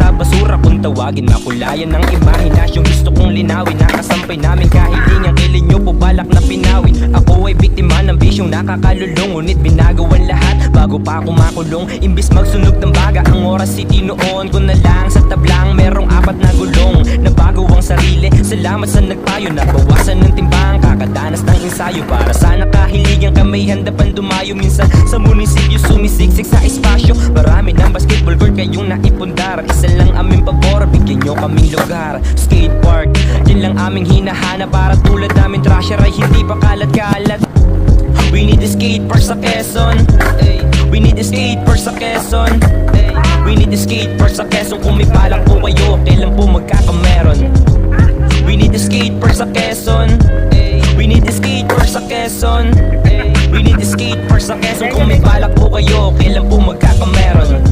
sa basura. Kung tawagin makulayan ng imahinasyong gusto kong linawin, nakasampay namin kahilingan, kailan nyo po balak na pinawin. Ako ay biktima ng bisyong nakakalulong, ngunit binagawan lahat bago pa ako makulong. Imbis magsunog ng baga, ang oras itinoon ko na lang sa tablang merong 4 na gulong. Nabago ang sarili, salamat sa nagpayo, nabawasan ng timbang, kakadanas ng ensayo. Para sana kahiligan kami handa pang dumayo, minsan sa munisipyo sumisiksik sa espasyo. Marami ng basketball court kayong naipundar, isa lang aming pabor, bigyan nyo kaming lugar. Skate park, yan lang aming hinahanap, para tulad namin trasher ay hindi pa kalat-kalat. We need a skate park sa Quezon, ay. We need a skate park sa Quezon, ay. We need a skate park sa Quezon. Kung may balak po kayo, kailan po magkakameron? We need a skate park sa Quezon, ay. We need a skate park sa Quezon, ay. We need a skate park sa Quezon. Kung may balak po kayo, kailan po magkakameron?